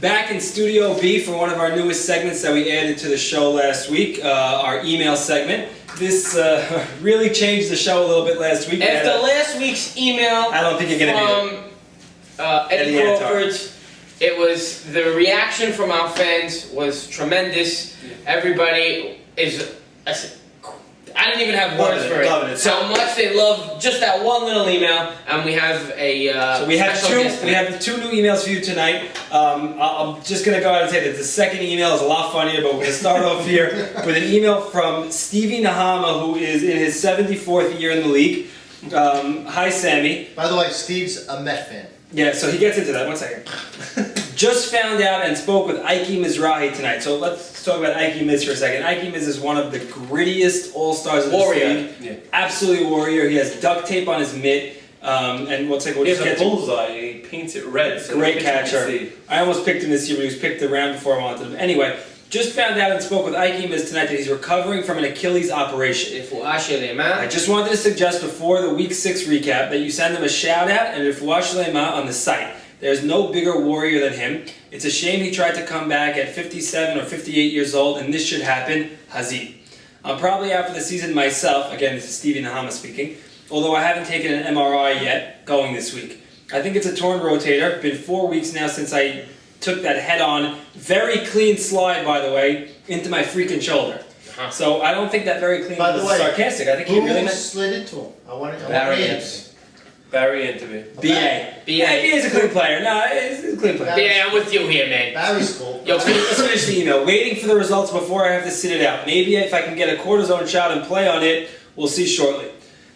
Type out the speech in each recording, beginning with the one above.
Back in Studio B for one of our newest segments that we added to the show last week, our email segment. This really changed the show a little bit last week. After last week's email I don't think you're going to from Eddie Crawford, it was, the reaction from our fans was tremendous. Yeah. Everybody is, I don't even have words for it. So how much they love just that one little email, and we have a so we have two new emails for you tonight. I'm just going to go out and say that the second email is a lot funnier, but we're going to start off here with an email from Stevie Nahama, who is in his 74th year in the league. Hi, Sammy. By the way, Steve's a Met fan. Yeah, so he gets into that. 1 second. Just found out and spoke with Ike Mizrahi tonight. So let's talk about Ike Miz for a second. Ike Miz is one of the grittiest all-stars of the league. Yeah. Absolutely warrior. He has duct tape on his mitt. And we'll take what he has a bullseye. He paints it red. So great catcher. I almost picked him this year, but he was picked the round before I wanted him. Anyway, just found out and spoke with Ike Miz tonight that he's recovering from an Achilles operation. I just wanted to suggest before the Week 6 recap that you send him a shout-out and a refuah shlema on the site. There's no bigger warrior than him. It's a shame he tried to come back at 57 or 58 years old, and this should happen. Hazid. I'm probably out for the season myself. Again, this is Stevie Nahama speaking. Although I haven't taken an MRI yet, going this week. I think it's a torn rotator. Been 4 weeks now since I took that head-on, very clean slide, by the way, into my freaking shoulder. So I don't think that very clean was sarcastic. I think he really meant... slid into him? I want to Barry Anthony. B.A. B.A. is a clean player. No, he's a clean player. Yeah, I'm with you here, man. Barry's cool. Yo, Let's finish the email. Waiting for the results before I have to sit it out. Maybe if I can get a cortisone shot and play on it, we'll see shortly.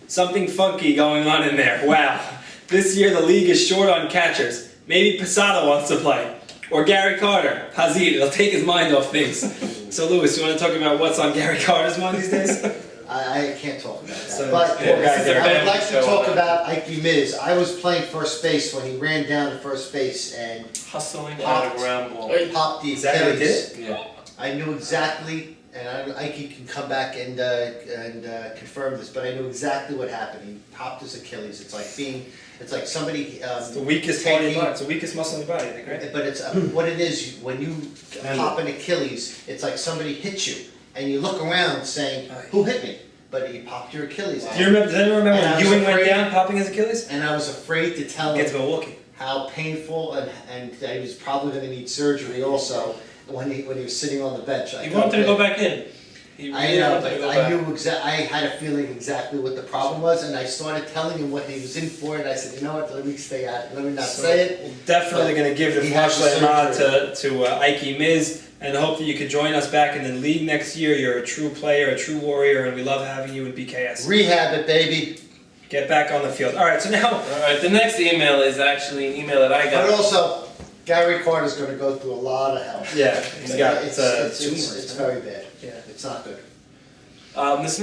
Something funky going on in there. Wow. This year the league is short on catchers. Maybe Posada wants to play. Or Gary Carter. Hazid. It'll take his mind off things. So, Lewis, you want to talk about what's on Gary Carter's mind these days? I can't talk about that. So, but I would like to talk show. about Ike Miz. I was playing first base when he ran down to first base and Hustling out of ground ball. popped the Is that how he Achilles. did it? Yeah. I knew exactly, and Ike can come back and confirm this, but I knew exactly what happened. He popped his Achilles. It's like somebody. It's the weakest part of your body. It's the weakest muscle in your body, I think, right? But it's what it is when you pop an Achilles. It's like somebody hit you, and you look around saying, "Who hit me?" But you popped your Achilles. Do you remember? Does anyone remember And I when was Ewing went afraid- down, popping his Achilles? And I was afraid to tell Against him Milwaukee. how painful and he was probably going to need surgery also when he was sitting on the bench. He wanted to go back in. He really wanted to go I back. knew I had a feeling exactly what the problem was, and I started telling him what he was in for, and I said, you know what, let me stay out, let me not say it. We're definitely going to give the He has the flashlight to Ike Miz, and hope that you can join us back in the league next year. You're a true player, a true warrior, and we love having you in BKS. Rehab it, baby. Get back on the field. All right, so now... All right, the next email is actually an email that I But got. also, Gary Carter's going to go through a lot of hell. Yeah, he's got it's very bad. Yeah. It's not good. This